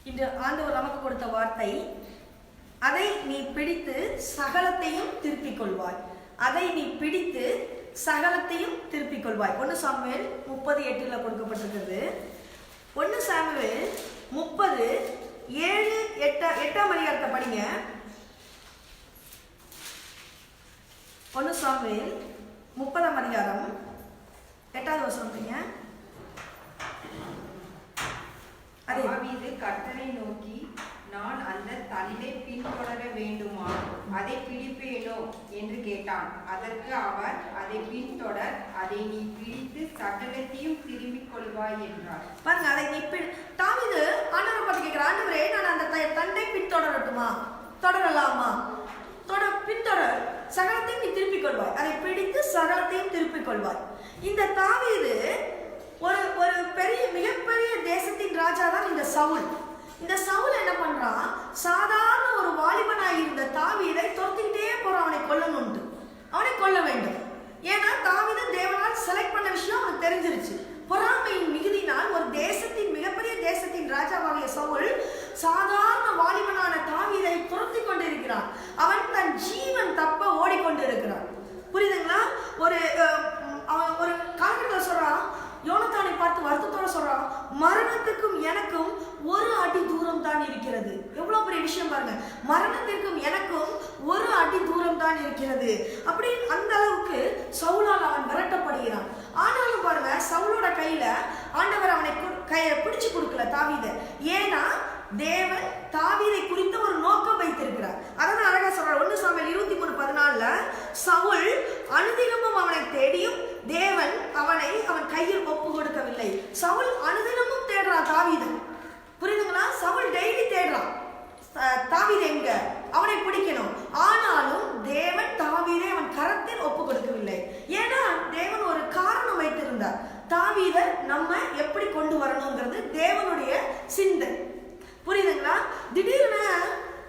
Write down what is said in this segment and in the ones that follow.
இன்று ஆண்டவர் நமக்கு கொடுத்த வார்த்தை, அதை நீ பிடித்து சகலத்தையும் திருப்பிக் கொள்வாய். அதை நீ பிடித்து சகலத்தையும் திருப்பிக் கொள்வாய். 1 சாமுவேல் 30:8 கொடுக்கப்பட்டிருக்கிறது. 1 சாமுவேல் 30:7-8 அதிகாரத்தை படிங்க. 1 சாமுவேல் 30 அதிகாரம் 8வது வசனம் படிங்க. தாவீது கர்த்தரை நோக்கி, நான் அந்த தளிரை பின்தொடர வேண்டுமா, அதை பிடிப்பேனோ என்று கேட்டான். அதற்கு அவர், அதை பின்தொடர், அதை நீ பிடித்து சகலத்தையும் திரும்பிக் கொள்வாய் என்றார். பாருங்க, அதை நீ தாவீது ஆண்டவரை பார்த்து கேட்கிறார், ஆண்டவரே, நான் அந்த தண்டை பின்தொடரட்டுமா, தொடரலாமா? பின்தொடர், சகலத்தையும் நீ திருப்பிக் கொள்வாய், அதை பிடித்து சகலத்தையும் திருப்பிக் கொள்வாய். இந்த தாவீது ஒரு பெரிய மிகப்பெரிய தேசத்தின் ராஜா தான் இந்த சவுல். இந்த சவுல் என்ன பண்றான், சாதாரண ஒரு வாலிபனாய் இருந்த தாவீதை துரத்திக்கிட்டே போறான். அவனை கொல்லணும்ட்டு, அவனை கொல்ல வேண்டும். ஏன்னா தாவீதை தேவனால் செலக்ட் பண்ண விஷயம் அவனுக்கு தெரிஞ்சிருச்சு. பொறாமையின் மிகுதினால் ஒரு தேசத்தின் மிகப்பெரிய தேசத்தின் ராஜாவாகிய சவுல் சாதாரண வாலிபனான தாவீதை துரத்தி கொண்டிருக்கிறான். அவன் தன் ஜீவன் தப்ப ஓடிக்கொண்டிருக்கிறான். புரியுதுங்களா? ஒரு காலகட்டத்தில் சொல்றான், யோனத்தானை பார்த்து வருத்தத்தோட சொல்றான், மரணத்துக்கும் எனக்கும் ஒரு அடி தூரம் தான் இருக்கிறது. எவ்வளவு பெரிய விஷயம் பாருங்க, மரணத்திற்கும் எனக்கும் ஒரு அடி தூரம் தான் இருக்கிறது. அப்படி அந்த அளவுக்கு சவுலால் அவன் விரட்டப்படுகிறான். ஆனாலும் பாருங்க, சவுலோட கையில ஆண்டவர் அவனை கையை பிடிச்சு கொடுக்கல தாவீதை. ஏன்னா தேவன் தாவீதை குறித்த ஒரு நோக்கம் வைத்திருக்கிறார். அதான் அழகா சொல்றார். 1 சாமுவேல் 23:14 சவுல் அனுதினமும் அவனை தேடியும் தேவன் அவன் கையில் ஒப்பு கொடுக்கவில்லை. சவுல் அனுதினமும் தேடுறான் தாவீதை. புரியுதுங்களா? சவுல் டெய்லி தேடுறான், தாவீது எங்க, அவனை பிடிக்கணும். ஆனாலும் தேவன் தாவீதை அவன் கரத்தில் ஒப்பு கொடுக்கவில்லை. ஏன்னா தேவன் ஒரு காரணம் வைத்திருந்தார். தாவீதை நம்ம எப்படி கொண்டு வரணுங்கிறது தேவனுடைய சிந்தை. புரியுதுங்களா? திடீர்னு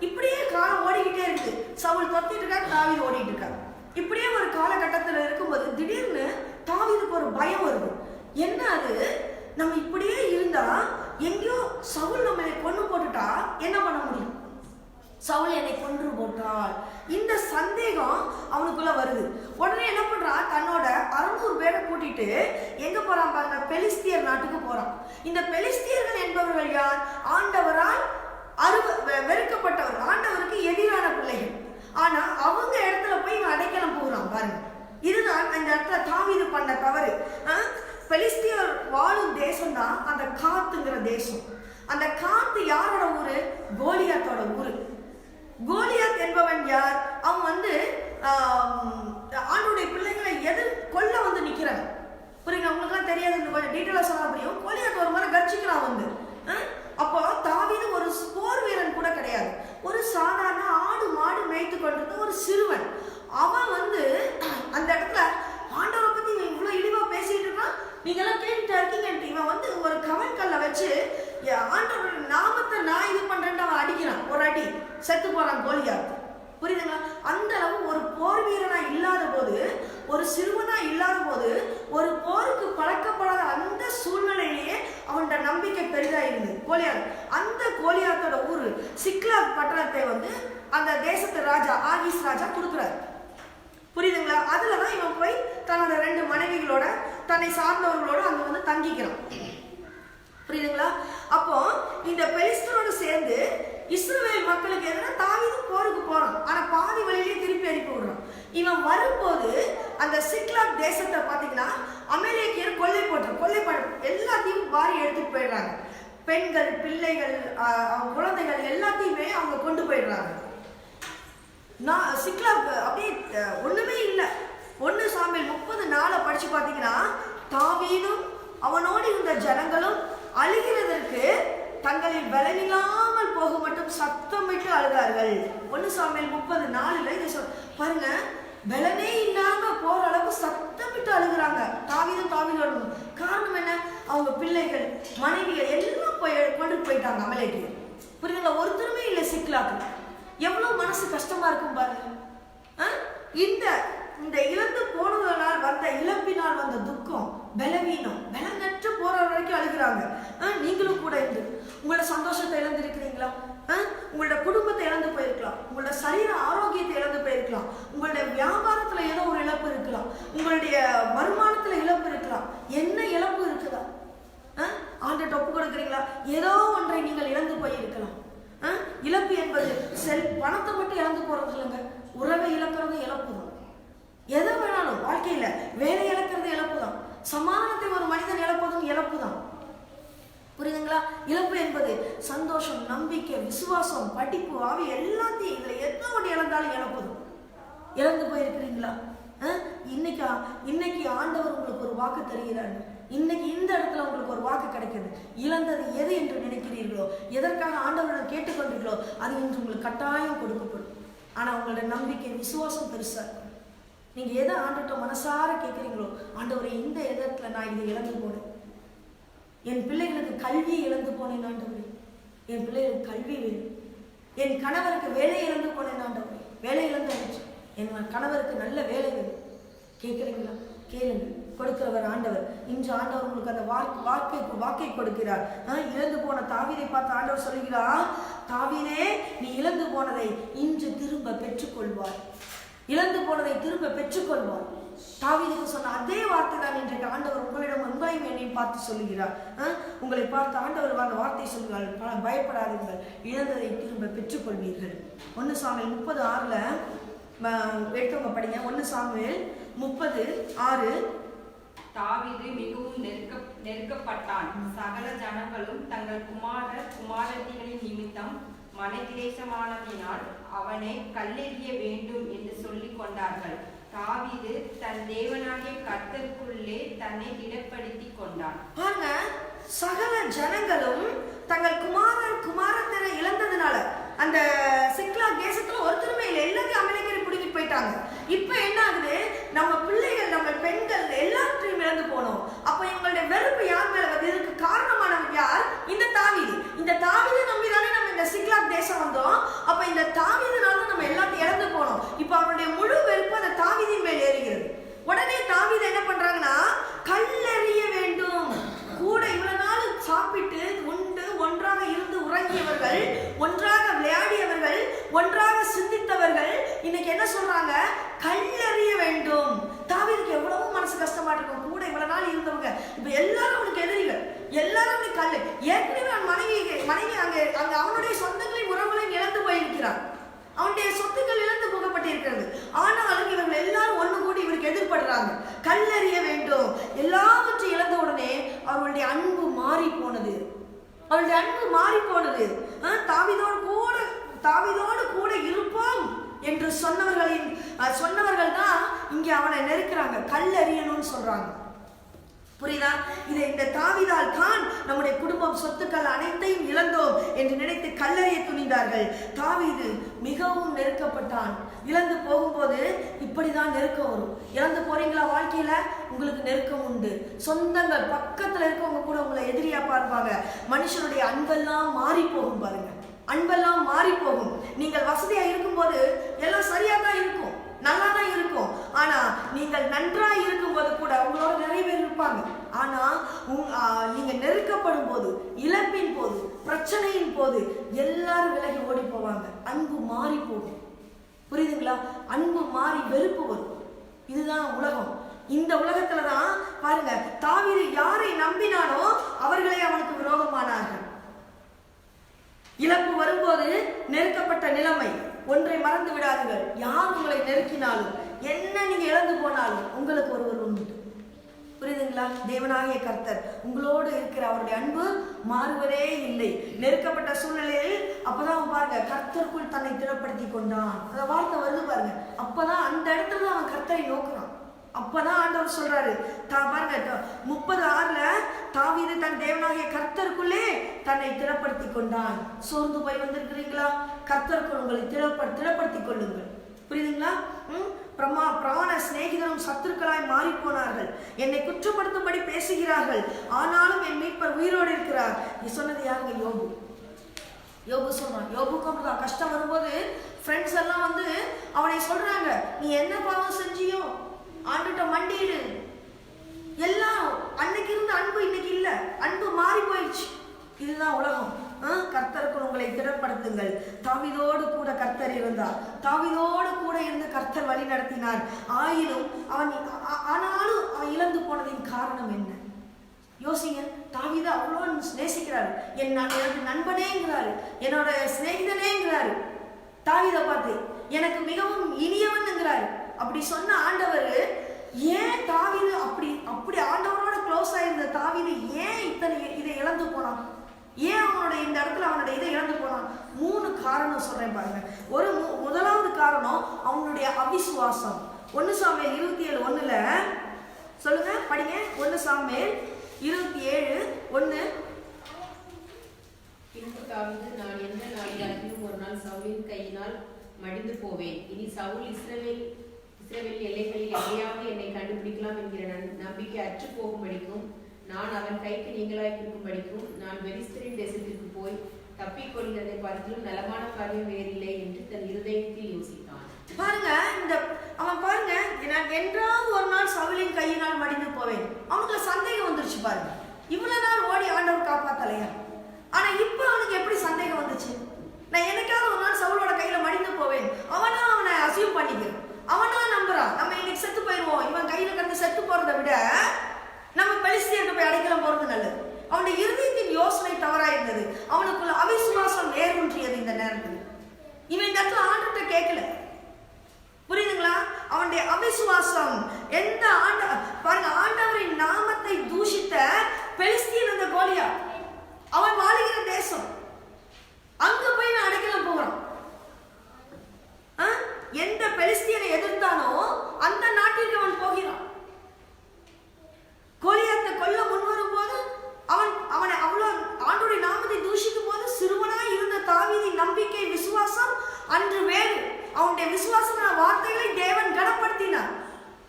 இப்படியே காலம் ஓடிக்கிட்டே இருக்கு. சவுல் தொத்திட்டு இருக்காரு, தாவீது ஓடிட்டு இருக்காரு. இப்படியே ஒரு காலகட்டத்தில் இருக்கும்போது திடீர்னு தாவீதுக்கு ஒரு பயம் வருது. என்ன அது, நம்ம இப்படியே இருந்தா எங்கேயோ சவுல் நம்மளை கொண்டு போட்டுட்டா என்ன பண்ண முடியும், சவுல் என்னை கொன்று போட்டால், இந்த சந்தேகம் அவனுக்குள்ள வருது. உடனே என்ன பண்றான், தன்னோட 600 பேரை கூட்டிட்டு எங்க போறான் பாருங்க, பெலிஸ்தியர் நாட்டுக்கு போறான். இந்த பெலிஸ்தியர்கள் என்பவர்கள் யார்? ஆண்டவரால் வெறுக்கப்பட்டவர், ஆண்டவருக்கு எதிரான பிள்ளைகள். ஆனா அவங்க இடத்துல போய் இவன் அடைக்கலம் போகிறான் பாருங்க. இதுதான் இந்த இடத்துல தாவீது பண்ண தவறு. பெலிஸ்தியர் வாழும் தேசம் தான் அந்த காத்துங்கிற தேசம். அந்த காத்து யாரோட ஊரு? கோலியாத்தோட ஊரு. கோலியாத் என்பவன் யார்? அவன் ஆண்டவருடைய பிள்ளைகளை கொல்ல நிக்கிறான். புரியுங்க? அவங்களுக்குலாம் தெரியாது, கொஞ்சம் டீட்டெயிலாக சொல்ல முடியும். கோலியாத் ஒரு மாதிரி கர்ச்சிக்கிறான் அப்போ தாவீது ஒரு போர் வீரன் கூட கிடையாது, ஒரு சாதாரண ஆடு மாடு மேய்த்து கொண்டிருந்த ஒரு சிறுவன். அவன் அந்த இடத்துல ஆண்டவரை பத்தி இவன் இவ்வளவு இழிவா பேசிட்டு இருக்கான், நீங்க எல்லாம் கேட்டுட்டு இருக்கீங்கன்ட்டு இவன் ஒரு கவன் கல்ல வச்சு ஆண்டவரோட நாமத்தை நான் இது பண்றேன்னு அவன் அடிக்கிறான். ஒரு அடி செத்து போறான் கோலியாத். புரியுதுங்களா? அந்த அளவு ஒரு போர் வீரனா இல்லாத போது, ஒரு சிறுவனா இல்லாத போது, ஒரு போருக்கு பழக்கப்படாத அந்த சூழ்நிலையிலேயே அவனோட நம்பிக்கை பெரிதா இருந்தது கோலியாத். அந்த கோலியாத்தோட ஊரு சிக்லாக் பட்டணத்தை அந்த தேசத்து ராஜா ஆகீஸ் ராஜா கொடுக்குறாரு. புரியுதுங்களா? அதுலதான் இவன் போய் தன்னோட 2 மனைவிகளோட தன்னை சார்ந்தவர்களோட அங்க தங்கிக்கிறான். புரியுதுங்களா? அப்போ இந்த பெலிஸ்தரோடு சேர்ந்து இஸ்ரவேல் மக்களுக்கு எதிராக தாவீது போருக்கு போறான். ஆனா பாதி வழியிலேயே திருப்பி அனுப்பி விடுறான். இவன் வரும்போது அந்த சிக்லாக் தேசத்தை பாத்தீங்கன்னா அமலேக்கியர் கொள்ளை எல்லாத்தையும் வாரி எடுத்துட்டு போயிடுறாங்க. பெண்கள், பிள்ளைகள், குழந்தைகள் எல்லாத்தையுமே அவங்க கொண்டு போயிடுறாங்க. சிக்லாக் அப்படியே ஒண்ணுமே இல்லை. 1 சாமுவேல் 30:4 படிச்சு பாத்தீங்கன்னா, தாவீதும் அவனோடு இருந்த ஜனங்களும் அழுகிறதற்கு தங்களில் பலனில்லாமல் போக மட்டும் சத்தமிட்டு அழுதார்கள். 1 சாமுவேல் 30:4 இதை பாருங்க, பலனே இல்லாம போற அளவு சத்தமிட்டு அழுகிறாங்க தாவீதோட. காரணம் என்ன? அவங்க பிள்ளைகள், மனைவிகள் எல்லாம் கொண்டு போயிட்டாங்க அமலேக்கியர். புரியுதுங்களா? ஒருத்தருமே இல்லை சிக்லாக்கு. எவ்வளவு மனசு கஷ்டமா இருக்கும் பாருங்க. இந்த இழந்து போனதனால் வந்த இழப்பினால் வந்த துக்கம், பலவீனம், பலனற்று போற வரைக்கும் அழுகிறாங்க. நீங்களும் கூட இருந்து உங்களோட சந்தோஷத்தை இழந்திருக்கீங்க. பாத்தீங்களா? உங்களோட குடும்பத்தை இழந்து போயிருக்கலாம், உங்களோட சரீர ஆரோக்கியத்தை இழந்து போயிருக்கலாம், உங்களுடைய வியாபாரத்துல ஏதோ ஒரு இழப்பு இருக்கலாம், உங்களுடைய வருமானத்துல இழப்பு இருக்கலாம். என்ன இழப்பு இருக்குதா? ஆண்டவர்கிட்ட ஒப்பு கொடுக்குறீங்களா? ஏதோ ஒன்றை நீங்கள் இழந்து போயிருக்கலாம். இழப்பு என்பது பணத்தை மட்டும் இழந்து போறது இல்லைங்க. உறவை இழக்கிறது இழப்பு தான். எதை வேணாலும் வாழ்க்கையில வேலை இழக்கிறது இழப்பு தான். சமாதானத்தை ஒரு மனிதன் இழப்பதும் இழப்பு தான். புரியுதுங்களா? இழப்பு என்பது சந்தோஷம், நம்பிக்கை, விசுவாசம், படிப்பு, ஆவி எல்லாத்தையும் இதுல எந்த ஒன்று இழந்தாலும் இழப்பு தான். இழந்து போயிருக்கிறீங்களா? இன்னைக்கு ஆண்டவர் உங்களுக்கு ஒரு வாக்கு தருகிறார். இன்னைக்கு இந்த இடத்துல உங்களுக்கு ஒரு வாக்கு கிடைக்கிறது. இழந்தது எது என்று நினைக்கிறீர்களோ, எதற்காக ஆண்டவரிடம் கேட்டுக்கொண்டீர்களோ, அது இன்று உங்களுக்கு கட்டாயம் கொடுக்கப்படும். ஆனா உங்களோட நம்பிக்கை, விசுவாசம் பெருசா இருக்கும். நீங்க எதை ஆண்டவர்கிட்ட மனசார கேட்குறீங்களோ, ஆண்டவரை இந்த இடத்துல நான் இதை இழந்து போனேன், என் பிள்ளைகளுக்கு கல்வியை இழந்து போனேன் ஆண்டவரே, என் பிள்ளைகளுக்கு கல்வி வேணும், என் கணவருக்கு வேலை இழந்து போனேன் ஆண்டவரே, வேலை இழந்து என் கணவருக்கு நல்ல வேலை வேணும். கேட்குறீங்களா? கேளுங்க, கொடுக்கிறவர் ஆண்டவர். இன்று ஆண்டவர் உங்களுக்கு அந்த வாக்கை கொடுக்கிறார். இழந்து போன தாவீதை பார்த்து ஆண்டவர் சொல்லுகிறார், தாவீதே, நீ இழந்து போனதை இன்று திரும்ப பெற்றுக்கொள்வார். இழந்து போனதை திரும்ப பெற்றுக்கொள்வார். தாவீதுக்கு சொன்ன அதே வார்த்தை தான் இன்றைக்கு ஆண்டவர் உங்களையும் என்னையும் பார்த்து சொல்லுகிறார். உங்களை பார்த்து ஆண்டவர் அந்த வார்த்தை சொல்லுகிறார், பயப்படாதீர்கள், இழந்ததை திரும்ப பெற்றுக்கொள்வீர்கள். 1 சாமுவேல் 30:6 எடுத்தவங்க படிங்க. 1 சாமுவேல் 30:6. தாவீது மிகவும் நெருக்கப்பட்டான். சகல ஜனங்களும் தங்கள் குமாரத்திகளின் நிமித்தம் மனக்கிலேசமானதினால் அவனை கல்லெறிய வேண்டும் என்று சொல்லிக் கொண்டார்கள். தாவீது தன் தேவனாகிய கர்த்தருக்குள்ளே தன்னை திடப்படுத்தி கொண்டான். சகல ஜனங்களும் தங்கள் குமாரத்தினை இழந்ததுனால அந்த சிக்லாக் தேசத்துல ஒருத்தருமே இல்லை, எல்லாத்தையும் அமெரிக்கர் பிடிக்கி போயிட்டாங்க. இப்ப என்ன ஆகுது, நம்ம பிள்ளைகள், நம்ம பெண்கள் எல்லாத்தையும் இழந்து போனோம். அப்ப எங்களுடைய வெறுப்பு யார் மேல வந்து இதுக்கு காரணமானவர் யார்? இந்த தாவீது. இந்த தாவீதை நம்பிதானே நம்ம இந்த சிக்லாக் தேசம் வந்தோம். அப்ப இந்த தாவீதுனால நம்ம எல்லாத்தையும் இழந்து போனோம். இப்ப அவருடைய முழு வெறுப்பு அந்த தாவீதின் மேல் ஏறுகிறது. உடனே தாவீது என்ன பண்றாங்கன்னா, கல்லெறிய வேண்டும். கூட இவ்வளவு நாள் சாப்பிட்டு உண்டு ஒன்றாக இருந்து உறங்கியவர்கள், ஒன்றாக விளையாடியவர்கள், ஒன்றாக சிந்தித்தவர்கள் இன்னைக்கு என்ன சொல்றாங்க? கல்லெறிய வேண்டும். தாவீதுக்கு எவ்வளவு மனசு கஷ்டமா இருக்கும். கூட இவ்வளவு நாள் இருந்தவங்க இப்ப எல்லாரும் அவனுக்கு எதிரிகள், எல்லாரும் கல்லு. ஏற்கனவே அவன் மனைவி அங்க அவனுடைய சொந்தங்களையும் உறவுகளையும் இழந்து போயிருக்கிறான். அவனுடைய சொத்துக்கள் இழந்து போகப்பட்டிருக்கிறது. ஆனாலும் இவர்கள் எல்லாரும் ஒண்ணு கூடி இவருக்கு எதிர்படுறாங்க. கல்லெறிய வேண்டும். எல்லாவற்றையும் இழந்த உடனே அவர்களுடைய அன்பு மாறி போனது. அவருடைய அன்பு மாறி போனது. தாவீதோடு கூட இருப்போம் என்று சொன்னவர்கள் தான் இங்க அவனை நெருக்கிறாங்க, கல்லெறியணும்னு சொல்றாங்க. புரியுதா? இந்த தாவீதால் தான் நம்முடைய குடும்பம், சொத்துக்கள் அனைத்தையும் இழந்தோம் என்று நினைத்து கல்லறையை துணிந்தார்கள். தாவீது மிகவும் நெருக்கப்பட்டான். இழந்து போகும்போது இப்படிதான் நெருக்கம் வரும். இழந்து போறீங்களா? வாழ்க்கையில உங்களுக்கு நெருக்கம் உண்டு. சொந்தங்கள் பக்கத்துல இருக்கவங்க கூட உங்களை எதிரியா பார்ப்பாங்க. மனுஷனுடைய அன்பெல்லாம் மாறி போகும். பாருங்க, அன்பெல்லாம் மாறி போகும். நீங்கள் வசதியா இருக்கும்போது எல்லாம் சரியா தான் இருக்கும், நல்லா தான் இருக்கும். ஆனா நீங்கள் நன்றாக இருக்கும்போது கூட உங்களோட நிறைய பேர் இருப்பாங்க. ஆனா நீங்க நெருக்கப்படும் போது, இழப்பின் போது, பிரச்சனையின் போது எல்லாரும் விலகி ஓடி போவாங்க. அன்பு மாறி போகும். புரியுதுங்களா? அன்பு மாறி வெறுப்பு வரும். இதுதான் உலகம். இந்த உலகத்துலதான் பாருங்க, தாவீது யாரை நம்பினானோ அவர்களே அவனுக்கு விரோதமானார்கள். இழப்பு வரும்போது நெருக்கப்பட்ட நிலைமை, ஒன்றை மறந்து விடாதீர்கள். யார் உங்களை நெருக்கினாலும், என்ன நீங்க இழந்து போனாலும் உங்களுக்கு ஒருவர் உண்டு. புரியுதுங்களா? தேவனாகிய கர்த்தர் உங்களோடு இருக்கிற அவருடைய அன்பு மாறுவதே இல்லை. நெருக்கப்பட்ட சூழ்நிலையில் அப்பதான் பாருங்க, கர்த்தருக்குள் தன்னை திடப்படுத்தி கொண்டான். அந்த வார்த்தை வருது பாருங்க. அப்பதான் அந்த இடத்துல அவன் கர்த்தரை நோக்குறான். அப்பதான் ஆண்டவர் சொல்றாரு, பாருங்க 30:6 தாவீது தன் தேவனாகிய கர்த்தருக்குள்ளே தன்னை திடப்படுத்தி கொண்டான். சோர்ந்து போய் வந்திருக்கிறீங்களா? கர்த்தருக்குள் உங்களை திடப்படுத்தி கொள்ளுங்கள். புரியுதுங்களா? பிராண சிநேகிதரும் சத்துருக்களாய் மாறி போனார்கள். என்னை குற்றப்படுத்தும்படி பேசுகிறார்கள், ஆனாலும் என் மீட்பர் உயிரோடு இருக்கிறார். நீ சொன்னது யாருங்க? யோபு சொல்றான். யோபுக்கு அப்படிதான் கஷ்டம் வரும்போது ஃப்ரெண்ட்ஸ் எல்லாம் வந்து அவனை சொல்றாங்க, நீ என்ன பாவம் செஞ்சியோ ஆண்டுட்ட மண்டியிடு. எல்லாம் அன்னைக்கு இருந்த அன்பு இன்னைக்கு இல்ல, அன்பு மாறி போயிடுச்சு. இதுதான் உலகம். கர்த்தருக்குள் உங்களை திடப்படுத்தி சொல்லுங்கள். தாவீதோடு கூட கர்த்தர் இருந்தார். தாவீதோடு கூட இருந்து கர்த்தர் வழி நடத்தினார். ஆனாலும் அவன் இழந்து போனதின் காரணம் என்ன? யோசிங்க. தாவீது அவ்வளோ நேசிக்கிறாரு. எனக்கு நண்பனேங்கிறாரு, என்னோட சிநேகிதனேங்கிறாரு. தாவீதை பார்த்து எனக்கு மிகவும் இனியவன்ங்கிறாரு. அப்படி சொன்ன ஆண்டவர் ஏன் தாவீது அப்படி ஆண்டவரோட க்ளோஸ் ஆயிருந்த தாவீது ஏன் இதை இழந்து போனான்? ஏன் அவனோட இந்த இடத்துல அவனோட இதை இழந்து போனான்? 3 காரணம் சொல்றேன் பாருங்க. முதலாவது காரணம் அவனுடைய அவிசுவாசம். 1 சாமுவேல் 27:1 சொல்லுங்க, படிங்க. 1 சாமுவேல் 27:1. பின்பு தாவீது, நான் எந்த நாளிலாகிலும் ஒரு நாள் சவுலின் கையினால் மடிந்து போவேன். இனி சவுல் இஸ்ரவேல் எல்லைகளில் எங்கேயாவது என்னை கண்டுபிடிக்கலாம் என்கிற நம்பிக்கை அற்று போகும்படிக்கும், நான் அவன் கைக்கு நீங்களாய் இருக்கும்படிக்கும் நான் பெலிஸ்தரின் தேசத்திற்கு போய் தப்பிக்கொள்கிறதை பார்த்திலும் நலமான காரியம் வேறில்லை என்று தன் இருதயத்தில் யோசித்தான். பாருங்க, அவன் பாருங்க, நான் என்றாவது ஒரு நாள் சவுலின் கையினால் மடிந்து போவேன். அவனுக்கு சந்தேகம் வந்துருச்சு பாருங்க. இவ்வளவு நாள் ஓடி ஆண்டவர் காப்பாத்தலையா? ஆனா இப்ப அவனுக்கு எப்படி சந்தேகம் வந்துச்சு? நான் என்னைக்காவது ஒரு நாள் சவுலோட கையில மடிந்து போவேன். அவனை அசியூம் பண்ணிக்கிறேன். அவனா நம்புறான், நம்ம இன்னைக்கு செத்து போயிடுவோம், இவன் கையில கிடந்து செத்து போறதை விட நம்ம பெலிஸ்தியர்கிட்ட போய் அடைக்கலம் போறது நல்லது. அவனுடைய இருதயத்தின் யோசனை தவறா இருந்தது. அவனுக்குள்ள அவிசுவாசம் வேரூன்றியது. இந்த நேரத்தில் இவன் இந்த இடத்துல ஆண்டவர்கிட்ட கேட்கல. புரியுதுங்களா? அவனுடைய அவிசுவாசம் எந்த பாருங்க, ஆண்டவரின் நாமத்தை தூஷித்த பெலிஸ்தியன் அந்த கோலியாத், அவன் வாழுகிற தேசம், அங்க போய் நான் அடைக்கலம் போகிறான். எந்த பெலிஸ்தியனை எதிர்த்தானோ அந்த நாட்டிற்கு அவன் போகிறான். கோலியாத்தை கொல்ல முன்வரும் போது அவனை அவ்வளவு ஆண்டவருடைய நாமத்தை தூஷிக்கும் போது சிறுவனாய் இருந்த தாவீதின் நம்பிக்கை விசுவாசம் அன்று வேறு. அவனுடைய விசுவாசமான வார்த்தைகளை தேவன் கனப்படுத்தினார்.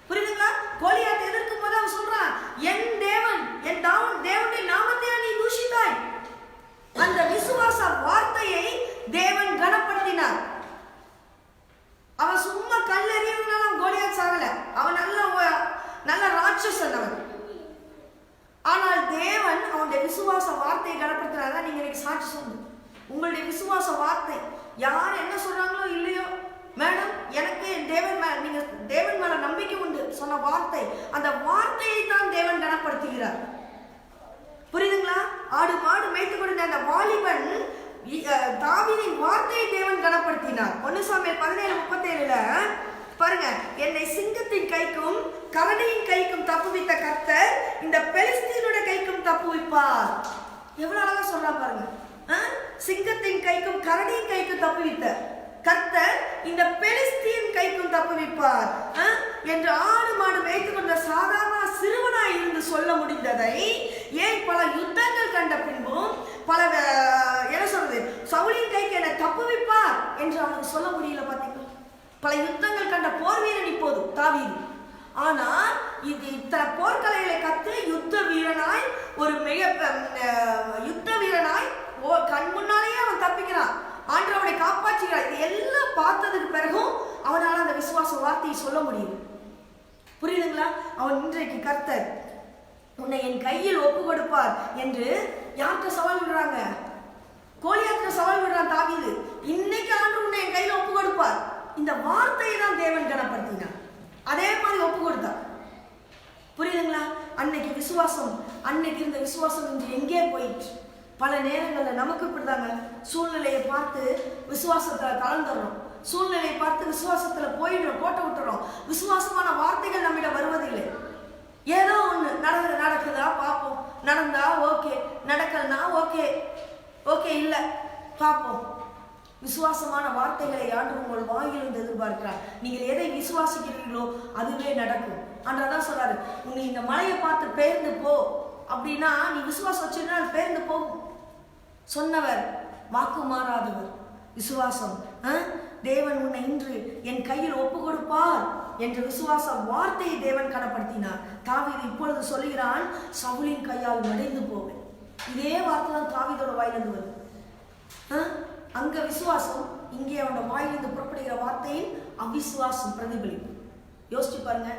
புரியுதுங்களா? கோலியாத்தை எதிர்க்கும் போது அவன் சொல்றான், என் தேவன், என் தேவனுடைய நாமத்தை நீ தூஷித்தாய். அந்த விசுவாச வார்த்தையை தேவன் கனப்படுத்தினார். அவன் சும்மா கல்லெறியதுனால அவன் கோலியாத் சாகல. அவன் நல்ல ராட்சசன் அவன். ஆனால் தேவன் அவனுடைய விசுவாச வார்த்தையை கனப்படுத்தினார். நீங்க எனக்கு சாட்சி சொல்லுங்க. உங்களுடைய விசுவாச வார்த்தை யார் என்ன சொல்றாங்களோ இல்லையோ, மேடம் எனக்கு நீங்க தேவன் மேல நம்பிக்கை உண்டு சொன்ன வார்த்தை, அந்த வார்த்தையை தான் தேவன் கனப்படுத்துகிறார். புரியுதுங்களா? ஆடு மாடு மேய்த்து கொண்டிருந்த அந்த வாலிபன் தாவீதின் வார்த்தையை தேவன் கனப்படுத்தினார். 1 சாமுவேல் 17:37 பாருங்க, என்னை சிங்கத்தின் கைக்கும் கரடியின் கைக்கும் தப்புவித்த கர்த்தர் இந்த பெலிஸ்தீனுடைய கைக்கும் தப்புவிப்பார். எவ்வளவு அழகா சொல்றா பாருங்க. சிங்கத்தின் கைக்கும் கரடியின் கைக்கும் தப்புவித்த கர்த்தர் இந்த பெலிஸ்தீன் கைக்கும் தப்புவிப்பார் என்று ஆடு மாடு வைத்து கொண்ட சாதாரண சிறுவனாய் இருந்து சொல்ல முடிந்ததை ஏன் பல யுத்தங்கள் கண்ட பின்பும் பல என்ன சொல்றது, சவுலின் கைக்கு என்னை தப்புவிப்பார் என்று அவனுக்கு சொல்ல முடியல. பாத்தீங்களா? பல யுத்தங்கள் கண்ட போர் வீரன் இப்போது தாவீது. ஆனா இது இத்தனை போர்க்கலைகளை கத்து யுத்த வீரனாய் கண் முன்னாலேயே அவன் தப்பிக்கிறான். ஆண்டவரை காப்பாற்றுகிறார். இது எல்லாம் பார்த்ததுக்கு பிறகும் அவனால் அந்த விசுவாச வார்த்தையை சொல்ல முடியும். புரியுதுங்களா? அவன் இன்றைக்கு கர்த்தர் உன்னை என் கையில் ஒப்பு கொடுப்பார் என்று யார்கிட்ட சவால் விடுறாங்க? கோலியாத்துக்கு சவால் விடுறான் தாவீது. இன்னைக்கு ஆண்டவர் உன்னை என் கையில் ஒப்பு கொடுப்பார். இந்த வார்த்தையை தான் தேவன் கனப்படுத்தினார். அதே மாதிரி ஒப்பு கொடுத்தார். புரியுதுங்களா? அன்னைக்கு இருந்த விசுவாசம் இன்று எங்கே போயிடுச்சு? பல நேரங்களில் நமக்கு இப்படிதாங்க, சூழ்நிலையை பார்த்து விசுவாசத்தில் கலந்துடுறோம், சூழ்நிலையை பார்த்து விசுவாசத்தில் போயிடுறோம், போட்ட விட்டுறோம். விசுவாசமான வார்த்தைகள் நம்மிடம் வருவதில்லை. ஏதோ ஒன்று நடக்குதா பார்ப்போம், நடந்தா ஓகே, நடக்கலனா ஓகே இல்லை பார்ப்போம். விசுவாசமான வார்த்தைகளை ஆண்டவர் உங்கள் வாயிலிருந்து எதிர்பார்க்கிறார். நீங்கள் எதை விசுவாசிக்கிறீர்களோ அதுவே நடக்கும். அன்றதான் சொல்றாரு, உன்னை இந்த மலையை பார்த்து பெயர்ந்து போ அப்படின்னா நீ விசுவாசம் வச்சிருந்தா அது பெயர்ந்து போகும். சொன்னவர் வாக்கு மாறாதவர். விசுவாசம். தேவன் உன்னை இன்று என் கையில் ஒப்பு கொடுப்பார் என்ற விசுவாச வார்த்தையை தேவன் கனப்படுத்தினார். தாவீது இப்பொழுது சொல்லுகிறான், சவுலின் கையால் மடிந்து போவேன். இதே வார்த்தை தான் தாவீதோட வாயிலிருந்து வருது. அங்க விசுவாசம், இங்கே அவனோட வாயிலிருந்து புறப்படுகிற வார்த்தையின் அவிசுவாசம் பிரதிபலிப்பு. யோசிச்சு பாருங்க.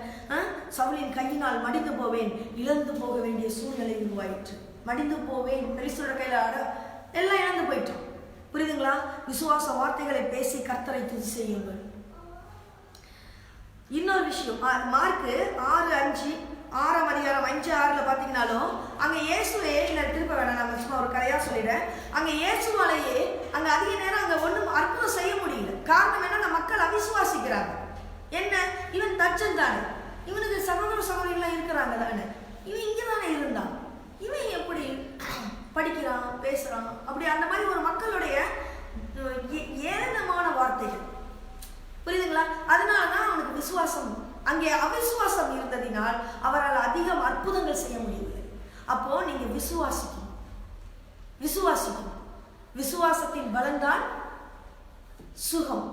சவுலின் கையினால் மடிந்து போவேன், இழந்து போக வேண்டிய சூழ்நிலை உருவாயிற்று. மடிந்து போவேன், பெலிஸ்தரோட கையில எல்லாம் இழந்து போயிட்டோம். புரியுதுங்களா? விசுவாச வார்த்தைகளை பேசி கர்த்தரை துதி செய்யுங்கள். இன்னொரு விஷயம், மார்க்கு 6:5 5:6 பார்த்தீங்கன்னாலும் அங்கே இயேசுவே, இல்லை திருப்ப வேணாம், நம்ம சும்மா ஒரு கதையாக சொல்லிடுறேன். அங்கே இயேசுவாலேயே அங்கே அதிக நேரம் அங்கே ஒன்றும் அற்புதம் செய்ய முடியல. காரணம் என்னன்னா, மக்கள் அவிசுவாசிக்கிறாங்க. என்ன, இவன் தச்சன் தானே, இவனுக்கு சகோதர சகோதரிகளாம் இருக்கிறாங்க தானே, இவன் இங்கே தானே இருந்தான், இவன் எப்படி படிக்கிறான் பேசுகிறான், அப்படி அந்த மாதிரி ஒரு மக்களுடைய ஏளனமான வார்த்தைகள். புரியுதுங்களா? அதனால தான் அவனுக்கு விசுவாசம், அங்கே அவிசுவாசம் இருந்ததினால் அவரால் அதிகம் அற்புதங்கள் செய்ய முடியவில்லை. அப்போ நீங்க விசுவாசிக்கணும். விசுவாசத்தின் பலன்தான் சுகம்,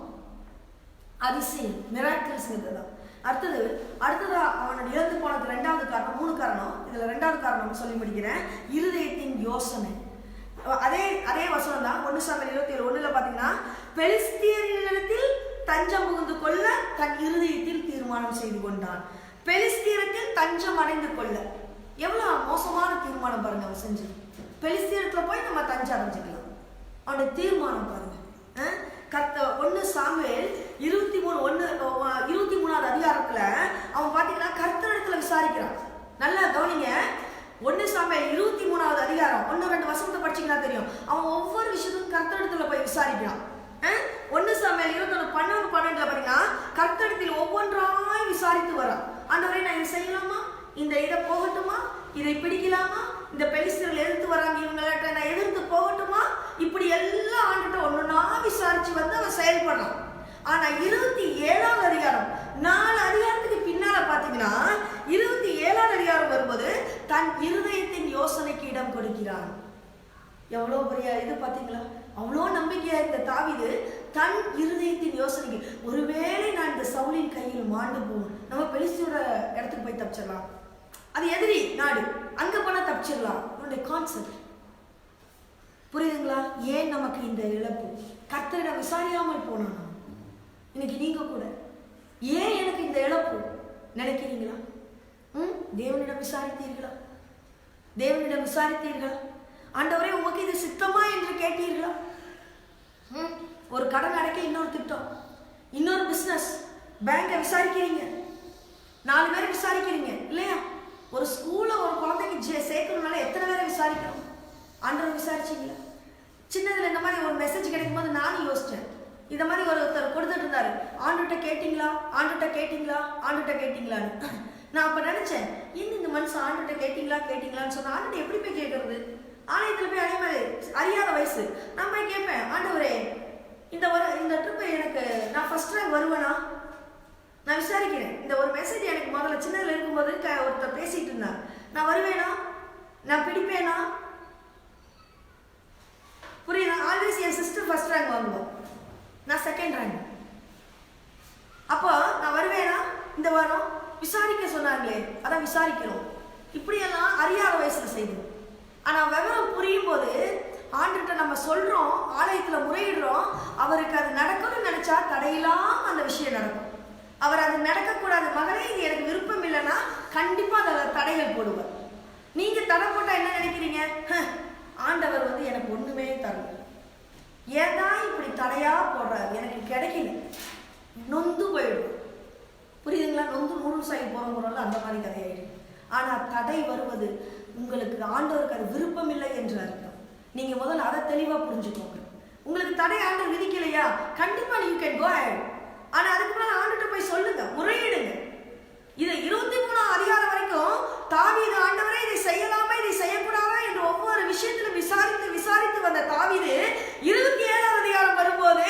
அதிசயம், மிராக்கிள்ஸ் தான். அடுத்ததா அவனோட இழந்து போனது 2வது காரணம், 3 காரணம். இதுல 2வது காரணம் சொல்லி முடிக்கிறேன். இருதயத்தின் யோசனை. அதே வசனம் தான் 1 சாமுவேல் 27:1 பாத்தீங்கன்னா, பெலிஸ்தியரிடத்தில் தஞ்சம் புகுந்து கொள்ள தன் இருதயத்தில் தீர்மானம் செய்து கொண்டான். பெலிஸ்தியரிடத்தில் தஞ்சம் அடைந்து கொள்ள. எவ்வளவு மோசமான தீர்மானம் பாருங்க அவன் செஞ்சு. பெலிஸ்தியத்துல போய் நம்ம தஞ்சம் அடைஞ்சுக்கலாம். அவனுடைய தீர்மானம் பாருங்க. 1 சாமுவேல் 23:1 அதிகாரத்துல அவன் பாத்தீங்கன்னா கர்த்தரிடத்துல விசாரிக்கிறான். நல்லா கவனிங்க. 1 சாமுவேல் 23வது அதிகாரம் 1-2 வசனத்தை படிச்சீங்கன்னா தெரியும். அவன் ஒவ்வொரு விஷயத்துக்கும் கர்த்தரிடத்துல போய் விசாரிக்கிறான். 1 சாமுவேல் 21:12 பாத்தீங்கன்னா கர்த்தரிடத்தில் ஒவ்வொன்றாய் விசாரித்து வரான். ஆண்டவரே, நான் இதை செய்யலாமா, இதை போகட்டுமா, இதை பிடிக்கலாமா, இந்த பெலிஸ்தர்கள் எதிர்த்து வராங்க, இவங்கள்ட்ட நான் எதிர்த்து போகட்டுமா, இப்படி எல்லாம் ஆண்டுகிட்ட ஒன்னொன்னா விசாரிச்சு வந்து அவன் செயல்படுறான். ஆனா 27வது அதிகாரம் 4 அதிகாரத்துக்கு பின்னால பாத்தீங்கன்னா 27வது அதிகாரம் வரும்போது தன் இருதயத்தின் யோசனைக்கு இடம் கொடுக்கிறான். எவ்வளவு பெரிய இது பாத்தீங்களா? அவ்வளோ நம்பிக்கையா இருந்த தாவீது தன் இருதயத்தின் யோசனைக்கு, ஒருவேளை நான் இந்த சவுலின் கையில் மாண்டு போவோம், நம்ம பெலிஸ்தியோட இடத்துக்கு போய் தப்பிச்சிடலாம், அது எதிரி நாடு, அங்க போனா தப்பிச்சிடலாம். உன்னுடைய கான்செப்ட் புரியுதுங்களா? ஏன் நமக்கு இந்த இழப்பு? கர்த்தரிடம் விசாரியாமல் போனான். இன்னைக்கு நீங்க கூட ஏன் எனக்கு இந்த இழப்பு நினைக்கிறீங்களா? தேவனிடம் விசாரித்தீர்களா? ஆண்டவரே, உமக்கு இது சித்தமா என்று கேட்டீர்களா? ஒரு கடன் அடைக்க இன்னொரு திட்டம், இன்னொரு பிசினஸ், பேங்கை விசாரிக்கிறீங்க, 4 பேரை விசாரிக்கிறீங்க இல்லையா? ஒரு ஸ்கூல்ல ஒரு குழந்தைக்கு சேர்க்கணும்னால எத்தனை பேரை விசாரிக்கணும்? ஆண்டவர் விசாரிச்சீங்களா? சின்னதுல இந்த மாதிரி ஒரு மெசேஜ் கிடைக்கும் போது நானும் யோசிச்சேன். இந்த மாதிரி ஒருத்தர் கொடுத்துட்டு இருந்தாரு, ஆண்டுகிட்ட கேட்டீங்களான்னு. நான் அப்ப நினைச்சேன், இன்னும் இந்த மனுஷன் ஆண்டுகிட்ட கேட்டீங்களான்னு சொன்னா ஆண்டுகிட்ட எப்படி போய் கேட்கறது? ஆலயத்துல போய் அதே மாதிரி அறியாத வயசு நான் போய் கேட்பேன், ஆண்டவரே, இந்த ட்ரிப் எனக்கு நான் ஃபர்ஸ்ட் ரேங்க் வருவேனா? நான் விசாரிக்கிறேன். இந்த ஒரு மெசேஜ் எனக்கு முதல்ல சின்னதுல இருக்கும்போது ஒருத்தர் பேசிட்டு இருந்தார், நான் வருவேனா, நான் பிடிப்பேனா? புரியுதா? ஆல்வேஸ் என் சிஸ்டர் ஃபர்ஸ்ட் ரேங்க் வாங்குவோம், நான் செகண்ட் ரேங்க். அப்போ நான் வருவேனா? இந்த வாரம் விசாரிக்க சொன்னாங்களே, அதான் விசாரிக்கிறோம். இப்படியெல்லாம் அறியாத வயசுல செய்வோம். ஆனா விவரம் புரியும் போது ஆண்டுகிட்ட நம்ம சொல்றோம், ஆலயத்துல முறையிடுறோம், அவருக்கு அது நடக்கணும்னு நினைச்சா தடையில்லாம அந்த விஷயம் நடக்கும். அவர் அது நடக்கக்கூடாது, மகனே இது எனக்கு விருப்பம் இல்லைன்னா கண்டிப்பா அதில் தடைகள் போடுவார். நீங்க தடை போட்டா என்ன நினைக்கிறீங்க? ஆண்டவர் எனக்கு ஒண்ணுமே தரல, ஏதான் இப்படி தடையா போடுறாரு, எனக்கு கிடைக்கல, நொந்து போயிடும். புரியுதுங்களா? நொந்து நூறு சாய் போறோங்கிறோம்ல, அந்த மாதிரி கதையாயிடும். ஆனா தடை வருவது உங்களுக்கு ஆண்டவருக்கு அது விருப்பம் இல்லை என்று அர்த்தம். நீங்க முதல்ல அதை தெளிவா புரிஞ்சுக்கோங்க. உங்களுக்கு தடை ஆண்டவர் விதிக்கலையா, கண்டிப்பா நீங்க கேன் கோ அஹெட். ஆனா அதுக்கு மேல ஆண்டுகிட்ட போய் சொல்லுங்க, முறையிடுங்க. இது 23 அதிகாரம் வரைக்கும் தாவீது, ஆண்டவரே இதை செய்யலாமா இதை செய்யக்கூடாதா என்று ஒவ்வொரு விஷயத்திலும் விசாரித்து வந்த தாவீது 27வது அதிகாரம் வரும்போது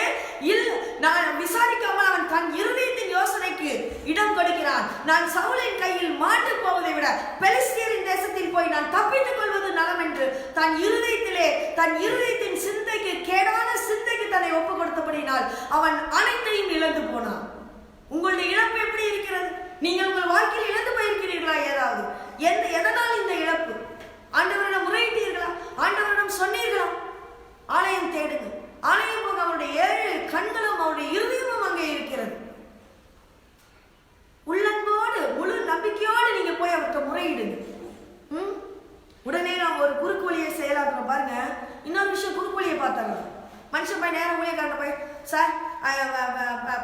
நான் விசாரிக்காமல் அவன் தன் இருதயத்தின் யோசனைக்கு இடம் கொடுக்கிறான். நான் சவுலின் கையில் மாண்டு போவதை விட பெலிஸ்தியரின் தேசத்தில் போய் நான் தப்பித்துக் கொள்வது நலம் என்று தன் இருதயத்தின் சிந்தைக்கு, கேடான சிந்தைக்கு தன்னை ஒப்பு கொடுத்தபடினால் அவன் அனைத்தையும் இழந்து போனான். உங்களுடைய இழப்பு எப்படி இருக்கிறது? நீங்கள் உங்கள் வாழ்க்கையில் இழந்து போயிருக்கிறீர்களா? ஏதாவது எதனால் இந்த இழப்பு? ஆண்டவரிடம் முறையிட்டீர்களா? ஆண்டவரிடம் சொன்னீர்களா? ஆலயம் தேடுங்க, ஆலயம் போக. அவருடைய 7 கண்களும் அவருடைய இருதயமும் அங்கே இருக்கிறது. உள்ளன்போடு முழு நம்பிக்கையோடு நீங்க போய் அவர்கிட்ட முறையிடுங்க. உடனே நாம் ஒரு குறுக்கு வழியை செயலாக்குறோம் பாருங்க. இன்னொரு விஷயம், குறுக்கு வழியை பார்த்தாங்க. மனுஷன் போய் நேரம் ஊழியக்காரன் போய் சார்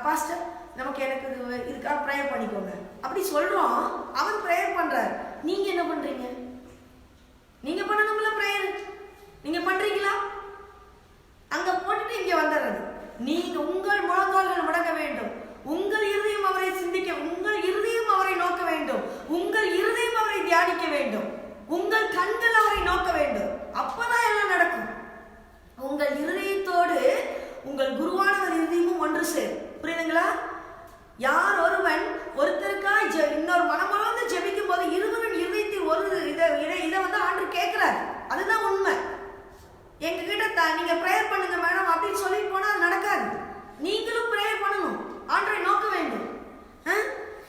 பாஸ்டர் எனக்கு இதுக்காக ப்ரேயர் பண்ணிக்கோங்க அப்படி சொல்றோம். அவன் ப்ரேயர் பண்றாரு, நீங்க என்ன பண்றீங்க? நீங்க பண்ணணும்ல ப்ரேயர், நீங்க பண்றீங்களா? அங்க போட்டுட்டு இங்க வந்துடுறது. நீங்க உங்கள் முழங்கால்கள் முடங்க வேண்டும், உங்கள் இருதயம் அவரை சிந்திக்க, உங்கள் இருதயம் அவரை நோக்க வேண்டும், உங்கள் இருதயம் அவரை தியானிக்க வேண்டும், உங்கள் கண்கள் அவரை நோக்க வேண்டும். அப்பதான் எல்லாம் நடக்கும். உங்கள் இருதயத்தோடு உங்கள் குருவானவர் இருதயமும் ஒன்று சேரும். புரியுதுங்களா? யார் ஒருவன் ஒருத்தருக்காய் இன்னொரு மனமார்ந்து ஜெபிக்கும் போது இருவரின் இருதயத்தில் ஒரு இதை வந்து ஆண்டவர் கேட்கிறார். அதுதான் உண்மை. எங்க கிட்ட நீங்க ப்ரேயர் பண்ணுங்க மேடம் அப்படின்னு சொல்லிட்டு போனா அது நடக்காது. நீங்களும் ப்ரேயர் பண்ணணும், ஆண்டவரை நோக்க வேண்டும்.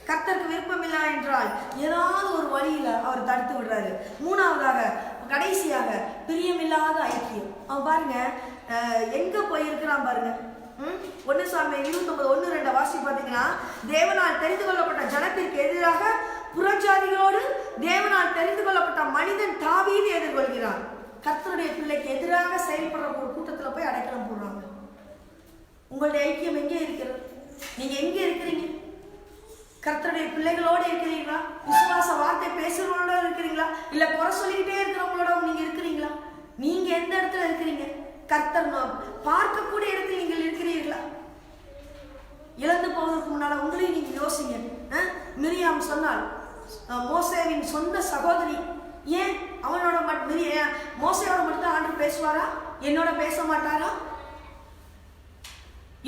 கர்த்தருக்கு விருப்பம் இல்லை என்றால் ஏதாவது ஒரு வழியில அவர் தடுத்து விடுறாரு. மூணாவதாக கடைசியாக பிரியமில்லாத ஐக்கியம். அவன் பாருங்க எங்க போயிருக்கிறான் பாருங்க. 1 சாமுவேல் 29:1-2 வாசி பார்த்தீங்கன்னா, தேவனால் தெரிந்து கொள்ளப்பட்ட ஜனத்திற்கு எதிராக புறஜாதிகளோடு தேவனால் தெரிந்து கொள்ளப்பட்ட மனிதன் தாவீது எதிர்கொள்கிறான். கர்த்தருடைய பிள்ளைக்கு எதிராக செயல்படுற ஒரு கூட்டத்தில் போய் அடைக்கலம் போடுறாங்க. உங்களுடைய ஐக்கியம் எங்கே இருக்கிறது? நீங்க எங்க இருக்கிறீங்க? கர்த்தருடைய பிள்ளைகளோடு இருக்கிறீங்களா? விசுவாச வார்த்தை பேசுறவங்களோட இருக்கிறீங்களா? இல்ல குறை சொல்லிக்கிட்டே இருக்கிறவங்களோட நீங்க இருக்கிறீங்களா? நீங்க எந்த இடத்துல இருக்கிறீங்க? கர்த்தர் பார்க்கக்கூடிய இடத்தில் நீங்கள் இருக்கிறீர்களா? இழந்து போவதற்கு முன்னால உங்களையும் நீங்க யோசிங்க. மிரியாம் சொன்னால் மோசேவின் சொந்த சகோதரி, ஏன் அவனோட மோசையோட மட்டும் ஆண்டவர் பேசுவாரா? என்னோட பேச மாட்டாரா?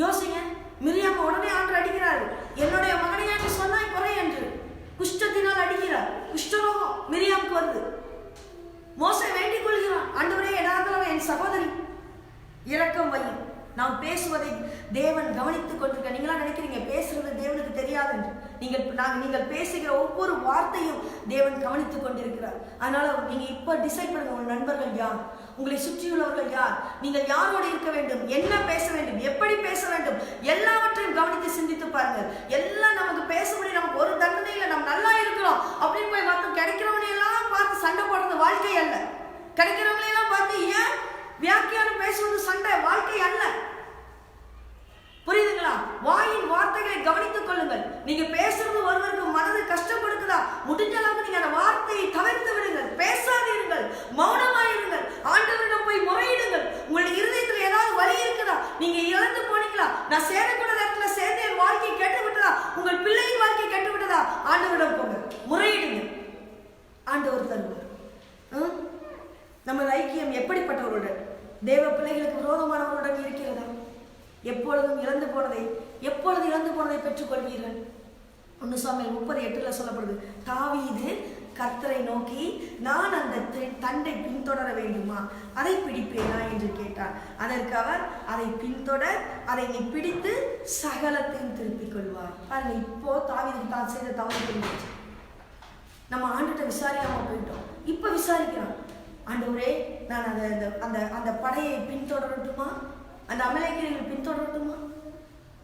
யோசிங்க. மிரியாம் உடனே ஆண்டவர் அடிக்கிறாரு. என்னுடைய மகனை என்று சொன்னாய் குறை என்று குஷ்டத்தினால் அடிக்கிறார். குஷ்டரோகம் மிரியாமுக்கு வருது. மோசே வேண்டிக் கொள்கிறான், ஆண்டவரே என்னாலும் என் சகோதரி இரக்கம் வையும். நாம் பேசுவதை தேவன் கவனித்துக் கொண்டிருக்க. நீங்களா நினைக்கிறீங்க பேசுறது தேவனுக்கு தெரியாது என்று. நீங்கள் பேசுகிற ஒவ்வொரு வார்த்தையும் தேவன் கவனித்துக் கொண்டிருக்கிறார். அதனால நீங்க இப்ப டிசைட் பண்ணுங்க, உங்கள் நண்பர்கள் யார், உங்களை சுற்றியுள்ளவர்கள் யார், நீங்கள் யாரோடு இருக்க வேண்டும், என்ன பேச வேண்டும், எப்படி பேச வேண்டும், எல்லாவற்றையும் கவனித்து சிந்தித்து பாருங்கள். எல்லாம் நமக்கு பேசக்கூடிய நமக்கு ஒரு தண்டனை இல்லை, நம்ம நல்லா இருக்கிறோம் அப்படின்னு போய் மற்ற கிடைக்கிறவனையெல்லாம் பார்த்து சண்டை போடுறது வாழ்க்கை அல்ல. கிடைக்கிறவங்களையெல்லாம் பார்த்து ஏன் வியாக்கியானம் பேசுவது சண்டை வாழ்க்கை அல்ல. புரியுதுங்களா? வாயின் வார்த்தைகளை கவனித்துக் கொள்ளுங்கள். நீங்க பேசுறது ஒருவருக்கு மனது கஷ்டப்படுக்குதா, முடிஞ்ச அளவுக்கு நீங்க அந்த வார்த்தையை தவிர்த்து விடுங்கள், பேசாதீர்கள், மௌனமாயிருங்கள், ஆண்டவரிடம் போய் முறையிடுங்கள். உங்களுடைய இருதயத்தில் ஏதாவது வலி இருக்குதா, நீங்க இழந்து போனீங்களா, நான் சேரக்கூடாத இடத்துல சேர்ந்து என் வாழ்க்கை கெட்டு விட்டதா, உங்கள் பிள்ளையின் வாழ்க்கை கெட்டு விட்டதா, ஆண்டவரிடம் போங்க, முறையிடுங்க, ஆண்டவர் தருவார். நமது ஐக்கியம் எப்படிப்பட்டவர்களுடன்? தேவ பிள்ளைகளுக்கு விரோதமானவர்களுடன் இருக்கிறதா? எப்பொழுது இழந்து போனதை பெற்றுக்கொள்வீர்கள். 1 சாமுவேல் 30:8 சொல்லப்படுது, தாவீது கர்த்தரை நோக்கி, நான் அந்த தண்டை பின்தொடர வேண்டுமா, அதை பிடிப்பேனா என்று கேட்டார். அதற்கு அவர், அதை பின்தொடர், அதை நீ பிடித்து சகலத்தையும் திருப்பிக் கொள்வார். பாருங்க, இப்போ தாவீது தான் செய்த தவறு தெரிஞ்சிச்சு. நம்ம ஆண்டுகிட்ட விசாரிக்காம போயிட்டோம், இப்ப விசாரிக்கிறான். ஆண்டவரே, நான் அந்த படையை பின்தொடரட்டுமா, அந்த அமலேக்கியர்கள் பின்தொடரட்டுமா?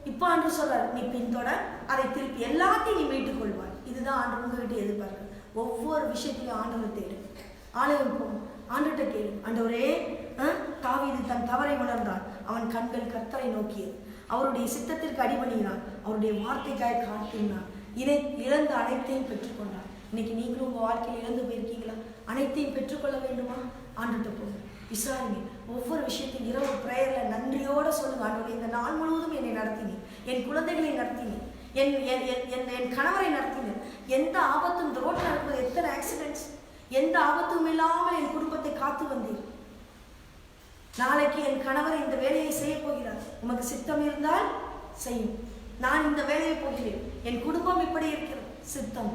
இப்ப ஆண்டு சொல்றாரு, நீ பின்தொடர், அதை திருப்பி எல்லாத்தையும் நீ மீட்டுக் கொள்வார். இதுதான் ஆண்டு உங்ககிட்ட எதிர்பார்க்க. ஒவ்வொரு விஷயத்தையும் ஆண்டவர் தேடு, ஆலயம் போகும், ஆண்டுகிட்ட கேளு. ஆண்டவரே, தாவீது தன் தவறை உணர்ந்தான், அவன் கண்கள் கர்த்தரை நோக்கியது, அவருடைய சித்தத்திற்கு அடிபணினான், அவருடைய வார்த்தைக்காய் காத்திருந்தான், இழந்த அனைத்தையும் பெற்றுக்கொண்டான். இன்னைக்கு நீங்களும் உங்க வாழ்க்கையில் இழந்து போயிருக்கீங்களா? அனைத்தையும் பெற்றுக்கொள்ள வேண்டுமா? ஆண்டுகிட்ட போங்க, விசாரிங்க. ஒவ்வொரு விஷயத்தையும் இரவு பிரேயர்ல நன்றியோட சொல்லுங்க, ஆண்டவரே, இந்த நாள் முழுவதும் என்னை நடத்தினேன், என் குழந்தைகளை நடத்தினேன், என் கணவரை நடத்தினேன், எந்த ஆபத்தும் இந்த ரோட்டில் நடப்பது, எத்தனை ஆக்சிடென்ட்ஸ், எந்த ஆபத்தும் இல்லாமல் என் குடும்பத்தை காத்து வந்தீர். நாளைக்கு என் கணவர் இந்த வேலையை செய்ய போகிறார், உமக்கு சித்தம் இருந்தால் செய்யும். நான் இந்த வேலையை போகிறேன், என் குடும்பம் இப்படி இருக்கிறது, சித்தம்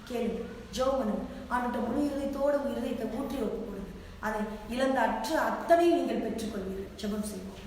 கேளுங்க, ஜெபம் ஆண்டுகிட்ட முழு இருதயத்தோடு உங்கள் இருதயத்தை ஊற்றி ஒப்புக்கொடுங்க. அதை இழந்த அத்தனையும் நீங்கள் பெற்றுக்கொள்வீர்கள். ஜெபம் செய்வோம்.